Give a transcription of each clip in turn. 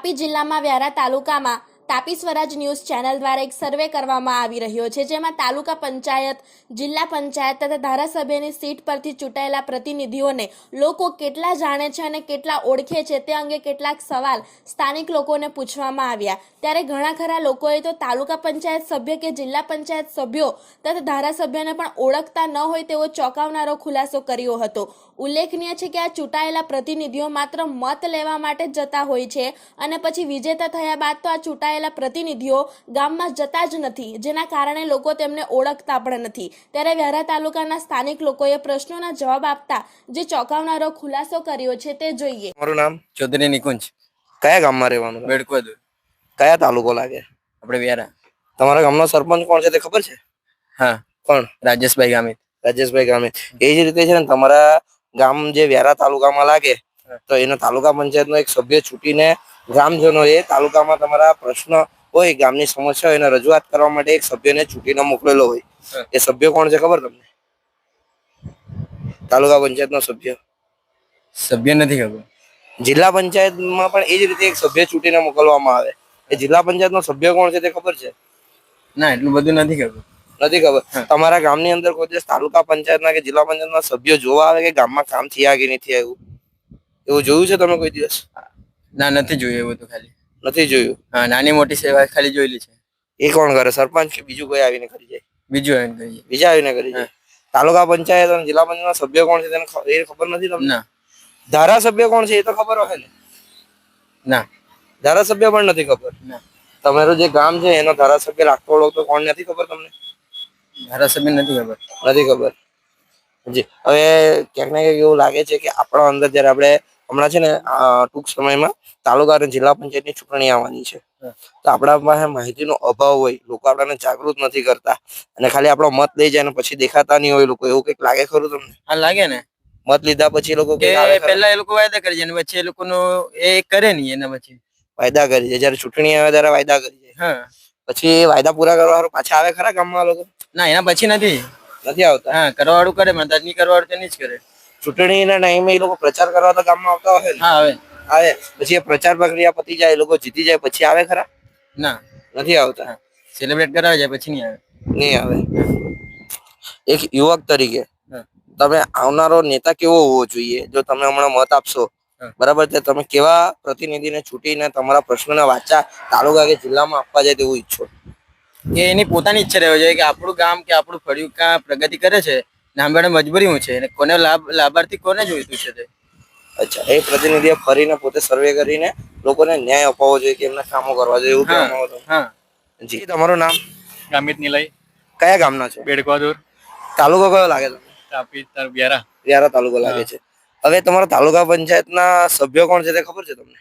તાપી જિલ્લામાં વ્યારા તાલુકામાં તાપી સ્વરાજ news channel દ્વારા એક સર્વે કરવામાં આવી રહ્યો છે, જેમાં તાલુકા પંચાયત, જિલ્લા પંચાયત તથા ધારાસભ્યની સીટ પરથી ચૂંટાયેલા પ્રતિનિધિઓને લોકો કેટલા જાણે છે અને કેટલા ઓળખે છે તે અંગે કેટલાક સવાલ સ્થાનિક લોકોને પૂછવામાં આવ્યા. ત્યારે ઘણા ખરા લોકોએ તો તાલુકા પંચાયત સભ્ય કે જિલ્લા પંચાયત સભ્યો તથા ધારાસભ્યને પણ ઓળખતા ન હોય તેવો ચોંકાવનારો ખુલાસો કર્યો હતો. ઉલ્લેખનીય છે કે આ ચૂંટાયેલા પ્રતિનિધિઓ માત્ર મત લેવા માટે જ જતા હોય છે અને પછી વિજેતા થયા બાદ તો આ ચૂંટાયેલા પ્રતિનિધિઓ ગામમાં જતા જ નથી, જેના કારણે લોકો તેમને ઓળખતા પણ નથી. ત્યારે વ્યારા તાલુકાના સ્થાનિક લોકોએ પ્રશ્નોના જવાબ આપતા જે ચોંકાવનારો ખુલાસો કર્યો છે તે જોઈએ. તમારું નામ? ચૌધરી નિકુંજ. કયા ગામમાં રહેવાનું? બેડકોદર. કયા તાલુકો લાગે? આપણે વ્યારા. તમારા ગામનો સરપંચ કોણ છે તે ખબર છે? હા. કોણ? રાજેશભાઈ ગામિત. રાજેશભાઈ ગામિત. એ જ રીતે છે ને, તમારા ગામ જે વ્યારા તાલુકામાં લાગે તો એનો તાલુકા પંચાયતનો એક સભ્ય છૂટીને ગ્રામજનો એ તાલુકામાં તમારા પ્રશ્ન હોય, ગામની સમસ્યા હોય એને રજૂઆત કરવા માટે એક સભ્યને છૂટીને મોકલેલો હોય. એ સભ્ય કોણ છે ખબર તમને? તાલુકા પંચાયતનો સભ્ય સભ્ય નથી ખબર. જિલ્લા પંચાયતમાં પણ એ જ રીતે એક સભ્ય છૂટીને મોકલવામાં આવે. એ જિલ્લા પંચાયતનો સભ્ય કોણ છે તે ખબર છે? ના, એટલું બધું નથી ખબર. નથી ખબર. તમારા ગામની અંદર કોઈ દિવસ તાલુકા પંચાયતના કે જિલ્લા પંચાયતના સભ્યો જોવા આવે કે ગામમાં કામ થયા કે નહીં થયા એવું જોયું છે તમે કોઈ દિવસ? ના, નથી જોયું એવું તો. ખાલી નથી જોયું? હા, નાની મોટી સેવા ખાલી જોયેલી છે. એ કોણ કરે? સરપંચ કે બીજું કોઈ આવીને કરી જાય? બીજું આવીને કરીએ. બીજા આવીને કરી જાય. તાલુકા પંચાયત અને જિલ્લા પંચાયતના સભ્ય કોણ છે તેને એ ખબર નથી તમને? ના. ધારાસભ્ય કોણ છે એ તો ખબર હોય ને? ના. ધારાસભ્ય પણ નથી ખબર? ના. તમારું જે ગામ છે એનો ધારાસભ્ય લાગતો ઓળખતો કોણ નથી ખબર તમને? ધારાસભ્ય નથી ખબર. નથી ખબર. જી. હવે ક્યાંક ને ક્યાંક એવું લાગે છે કે આપણા અંદર જયારે આપણે હમણાં છે ને ટૂંક સમયમાં તાલુકા અને જિલ્લા પંચાયતની ચૂંટણી આવવાની છે, તો આપણા પાસે માહિતીનો અભાવ હોય, લોકો આપણને જાગૃત નથી કરતા અને ખાલી આપણો મત લઈ જાય અને પછી દેખાતા નહીં હોય લોકો, એવું કંઈક લાગે ખરું તમને? હા, લાગે ને. મત લીધા પછી લોકો પહેલા એ લોકો વાયદા કરી જાય, પછી એ લોકોનું એ કરે નહીં, એના પછી વાયદા કરી જાય. જયારે ચૂંટણી આવે ત્યારે વાયદા કરી જાય. હા. પછી વાયદા પૂરા કરવા પાછા આવે ખરા ગામમાં લોકો? ના, એના પછી નથી આવતા. હા, કરવાવાળું કરે, મતદાર નહીં કરવાવાળું તો નહીં જ કરે. ચૂંટણીના ટાઈમે એ લોકો પ્રચાર કરવા તો ગામમાં આવતા હોય ને? હા, આવે. પછી એ પ્રચાર પ્રક્રિયા પતી જાય, એ લોકો જીતી જાય પછી આવે ખરા? ના, નથી આવતા. સેલિબ્રેટ કરાવે જાય પછી નહીં આવે. નહીં આવે. એક યુવક તરીકે તમે આવનારો નેતા કેવો હોવો જોઈએ? જો તમે હમણાં મત આપશો, બરાબર, તે તમે કેવા પ્રતિનિધિને છૂટીને તમારા પ્રશ્નોને વાચા તાલુકા કે જિલ્લામાં આપવા જાય તેવું ઈચ્છો? કે એની પોતાની ઈચ્છા રહેવી જોઈએ કે આપણું ગામ કે આપણું ફળિયું ક્યાં પ્રગતિ કરે છે, નામદાડે મજબૂરી શું છે અને કોને લાભાર્થી કોને જોઈતું છે તે. અચ્છા. એ પ્રતિનિધિએ ફરીને પોતે સર્વે કરીને લોકોને ન્યાય અપાવવો જોઈએ કે એમના કામો કરવા જોઈએ, એવું કહેવામાં આવતું? હા. જી. તમારું નામ? ગામિત નિલય. કયા ગામના છો? બેડકોદર. તાલુકો કયો લાગે તમને? તાપી વ્યારા. વ્યારા તાલુકો લાગે છે. હવે તમારા તાલુકા પંચાયતના સભ્યો કોણ છે તે ખબર છે તમને?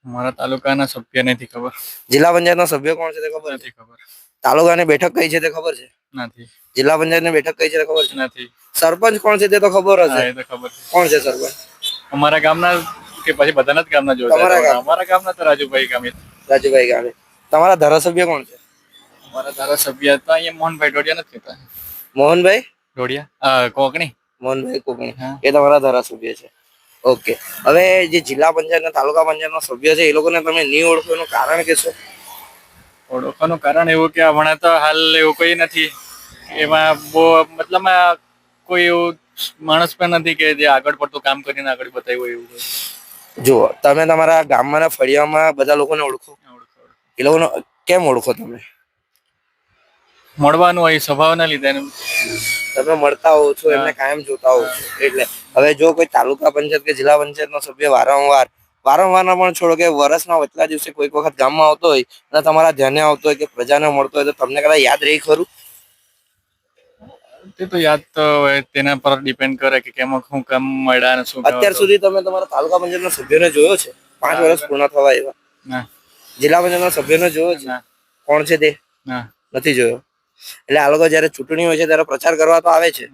મારા તાલુકાના સભ્ય નથી ખબર. જિલ્લા પંચાયતના સભ્ય કોણ છે તે ખબર નથી ખબર. તાલુકાની બેઠક કઈ છે તે ખબર છે? નથી. જિલ્લા પંચાયતની બેઠક કઈ છે તે ખબર છે? નથી. સરપંચ કોણ છે તે તો ખબર હશે? એ તો ખબર છે. કોણ છે સરપંચ? અમારા ગામના કે પછી બધાના જ ગામના જોડે? અમારા ગામના તો રાજુભાઈ ગામિત. રાજુભાઈ ગામે. તમારા ધારાસભ્ય કોણ છે? અમારા ધારાસભ્ય તો અહીંયા મોહનભાઈ ડોડિયા નથી કહેતા. મોહનભાઈ ડોડિયા કોકણી. મોહનભાઈ કોકણી. એ તમારા ધારાસભ્ય છે. ઓકે. હવે જે જિલ્લા પંચાયત અને તાલુકા પંચાયતના સભ્ય છે એ લોકોને તમે નહીં ઓળખો એનું કારણ કહેશો? ઓળખવાનું કારણ એવું કે હમણાં તો હાલ એવું કોઈ નથી, એમાં બહુ મતલબમાં કોઈ એવું માણસ પણ નથી કે જે આગળ પડતું કામ કરીને આગળ બતાવ્યું એવું. જુઓ, તમે તમારા ગામમાં ફળિયામાં બધા લોકોને ઓળખો? એ લોકોને કેમ ઓળખો તમે? મળવાનું હોય, સ્વભાવના લીધે. તમે મળતા હોવ છો, એમને કાયમ જોતા હોવ છો એટલે. હવે જો કોઈ તાલુકા પંચાયત કે જિલ્લા પંચાયતનો સભ્ય વારંવારના પણ છોડો કે વર્ષના વચલા દિવસે કોઈક વખત ગામમાં આવતો હોય અને તમારા ધ્યાને આવતો હોય કે પ્રજાને મળતો હોય તો તમને કદાચ યાદ રહી ખરું? તે તો યાદ તો તેના પર ડિપેન્ડ કરે કે કેમ શું કામ મળ્યા અને શું. અત્યાર સુધી તમે તમારા તાલુકા પંચાયતના સભ્યને જોયો છે? 5 વર્ષ પૂર્ણ થવા એવા. ના. જિલ્લા પંચાયતના સભ્યને જોયો છે? કોણ છે તે? નથી જોયો. એટલે આ લોકો જયારે ચૂંટણી હોય છે ત્યારે પ્રચાર કરવા તો આવે છે,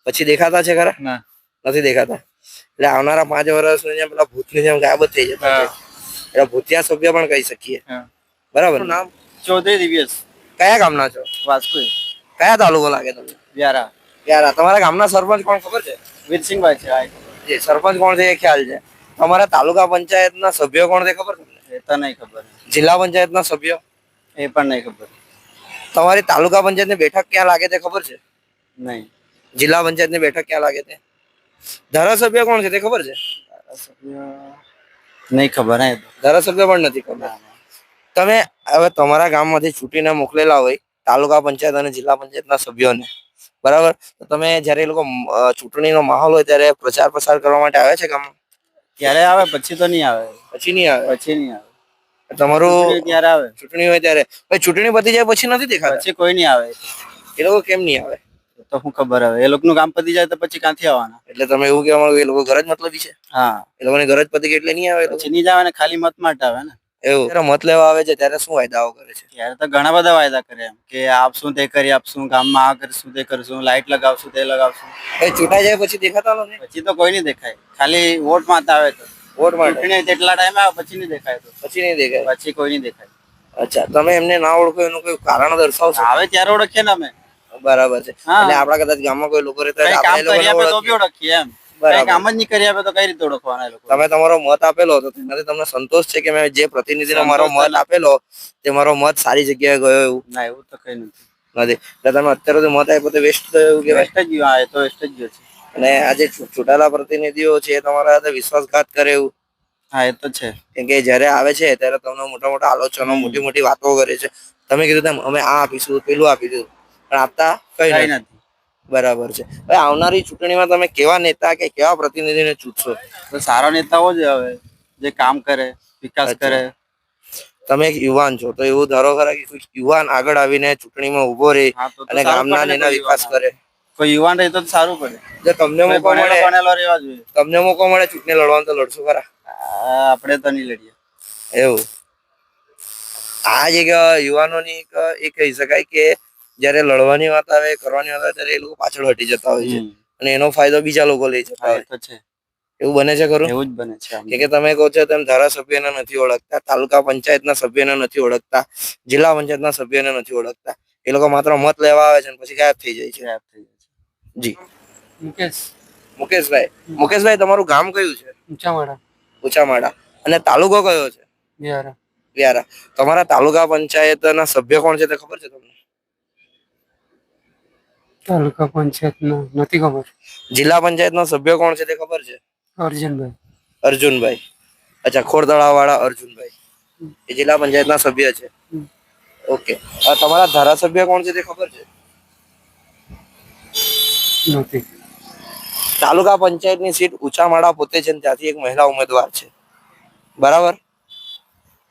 પછી દેખાતા છે ખરા? નથી દેખાતા. એટલે આવનારા 5 વર્ષની જેમ પેલા ભૂતની જેમ ગાયબ જ થઈ જતા છે. એટલે ભૂતિયા સભ્ય પણ કહી શકીએ, બરાબર? નામ? ચૌધરી દિવ્યેશ. કયા ગામના છો? વાસ્કો. કયા તાલુકો લાગે તમને? વ્યારા. વ્યારા. તમારા ગામના સરપંચ કોણ ખબર છે? વીરસિંહભાઈ છે. જે સરપંચ કોણ છે એ ખ્યાલ છે. તમારા તાલુકા પંચાયતના સભ્યો કોણ છે ખબર તમને? તો નહીં ખબર. જિલ્લા પંચાયતના સભ્યો? એ પણ નહીં ખબર. તમારી તાલુકા પંચાયતની બેઠક ક્યાં લાગે તે ખબર છે? નહીં. જિલ્લા પંચાયતની બેઠક ક્યાં લાગે તે? ધારાસભ્ય કોણ છે તે ખબર છે? નહીં ખબર. હે ધારાસભ્ય પણ નથી ખબર. તમે હવે તમારા ગામમાંથી ચૂંટીને મોકલેલા હોય તાલુકા પંચાયત અને જિલ્લા પંચાયતના સભ્યોને, બરાબર, તો તમે જ્યારે એ લોકો ચૂંટણીનો માહોલ હોય ત્યારે પ્રચાર પ્રસાર કરવા માટે આવે છે ગામમાં? ત્યારે આવે, પછી તો નહીં આવે. પછી નહીં આવે? પછી નહીં આવે. તમારું ત્યારે આવે. ચૂંટણી હોય ત્યારે? ભાઈ ચૂંટણી પતી જાય પછી નથી દેખાતા? પછી કોઈ નહીં આવે. એ લોકો કેમ નહીં આવે? તો શું ખબર હવે, એ લોકોનું કામ પતી જાય તો પછી ક્યાંથી આવવાના? એટલે તમે એવું કહેવા માંગો એ લોકો ગરજ મતલબી છે? હા, એ લોકોની ગરજ પતી ગઈ એટલે નહીં આવે? પછી નહીં જ આવે ને, ખાલી મત માટે આવે ને. એવું? ત્યારે મત લેવા આવે છે ત્યારે શું વાયદાઓ કરે છે? ત્યારે તો ઘણા બધા વાયદા કરે એમ કે આપશું તે કરી આપશું, ગામમાં આ કરશું તે કરશું, લાઈટ લગાવશું તે લગાવશું. ભાઈ ચૂંટાઈ જાય પછી દેખાતા નથી? પછી તો કોઈ નહીં દેખાય, ખાલી વોટ માટે આવે તો. વોટ માટે? ચૂંટણી તેટલા ટાઈમે આવે, પછી નહીં દેખાય. તો પછી નહીં દેખાય? પછી કોઈ નહીં દેખાય. અચ્છા, તમે એમને ના ઓળખો એનું કોઈ કારણ દર્શાવશો? આવે ત્યારે ઓળખીએ ને અમે. બરાબર છે. હા. એટલે આપણા કદાચ ગામમાં કોઈ લોકો રહેતા કઈ હોય કામ આપણે એ કરી લોકોને આપે તો બી ઓળખીએ. ઓળખીએ એમ. બરાબર. કઈ કામ જ નહીં કરી આપે તો કઈ રીતે ઓળખવાના એ લોકો? તમે તમારો મત આપેલો તો તેનાથી તમને સંતોષ છે કે મેં જે પ્રતિનિધિને મારો મત આપેલો તે મારો મત સારી જગ્યાએ ગયો એવું ના, એવું તો કઈ નથી. નથી? એટલે તમે અત્યારે તો મત આપ્યો તો વેસ્ટ થયો એવું કહેવાય? વેસ્ટ જ ગયું. હા, એ તો વેસ્ટ જ ગયો છે. અને આ જે ચૂંટાયેલા પ્રતિનિધિઓ છે એ તમારા સાથે વિશ્વાસઘાત કરે એવું? હા, એ તો છે. કેમ કે જયારે આવે છે ત્યારે તમને મોટા મોટા આલોચનો મોટી મોટી વાતો કરે છે. તમે કીધું તેમ અમે આ આપીશું પેલું આપી દીધું પણ આપતા કઈ કઈ નથી. નથી. બરાબર છે. હવે આવનારી ચૂંટણીમાં તમે કેવા નેતા કે કેવા પ્રતિનિધિને ચૂંટશો? તો સારા નેતાઓ જ હવે જે કામ કરે, વિકાસ અચ્છા. કરે. તમે એક યુવાન છો તો એવું ધારો ખરા કે કોઈ યુવાન આગળ આવીને ચૂંટણીમાં ઉભો રહે હા, તો અને સારું ગામના પડે ને એના કોઈ વિકાસ યુવાન. કરે? કોઈ યુવાન રહે તો સારું પડે. જો તમને કોઈ મોકો ભણેલો મળે, ગણેલો રહેવા જોઈએ. તમને મોકો મળે ચૂંટણી લડવાનું તો લડશો ખરા? આપણે તો નહીં લડીએ. એવું? આ જ એક યુવાનોની એ કહી શકાય કે જયારે લડવાની વાત આવે, કરવાની વાત આવે ત્યારે એ લોકો પાછળ હટી જતા હોય છે અને એનો ફાયદો બીજા લોકો લઈ જતા હા, હોય. એ તો છે. એવું બને છે ખરું? એવું જ બને છે આમ. કે તમે કહો છો તેમ ધારાસભ્યને નથી ઓળખતા, તાલુકા પંચાયતના સભ્યને નથી ઓળખતા, જિલ્લા પંચાયતના સભ્યને નથી ઓળખતા, એ લોકો માત્ર મત લેવા આવે છે અને પછી ગાયબ થઈ જાય છે. ગાયબ થઈ જાય છે. જી મુકેશ. મુકેશભાઈ, મુકેશભાઈ તમારું ગામ કયું છે? ઊંચાવાડા. ઊંચામાડા. અને તાલુકો કયો છે? બિહારા. વ્યારા. તમારા તાલુકા પંચાયતના સભ્ય કોણ છે તે ખબર છે તમને? તાલુકા પંચાયતનો નથી ખબર. જિલ્લા પંચાયતના સભ્ય કોણ છે તે ખબર છે? અર્જુનભાઈ. અર્જુનભાઈ. અચ્છા, ખોડદળા વાળા અર્જુનભાઈ એ જિલ્લા પંચાયતના સભ્ય છે. ઓકે. તમારા ધારાસભ્ય કોણ છે તે ખબર છે? નથી. તાલુકા પંચાયતની સીટ ઊંચામાળા પોતે છે, ત્યાંથી એક મહિલા ઉમેદવાર છે, બરાબર?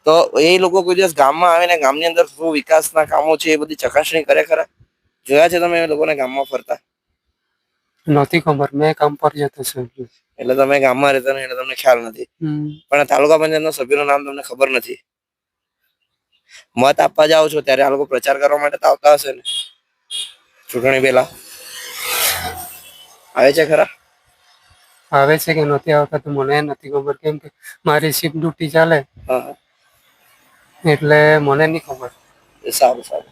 તો એ લોકો કોઈ દિવસ ગામમાં આવીને ગામની અંદર શું વિકાસના કામો છે એ બધી ચકાસણી કરે ખરા? જોયા છે તમે એ લોકોને ગામમાં ફરતા? નથી ખબર, મેં કામ પર જતો છું. એટલે તમે ગામમાં રહેતા નહીં એટલે તમને ખ્યાલ નથી. પણ તાલુકા પંચાયતના સભ્યોનું નામ તમને ખબર નથી. મત આપવા જાઓ છો ત્યારે આ લોકો પ્રચાર કરવા માટે તો આવતા હશે ને ચૂંટણી પહેલા? આવે છે ખરા? આવે છે કે નથી આવતા તો મને નથી ખબર, કેમ કે મારી શિફ્ટ ડ્યુટી ચાલે હા, એટલે મને નહીં ખબર. સારું સારું.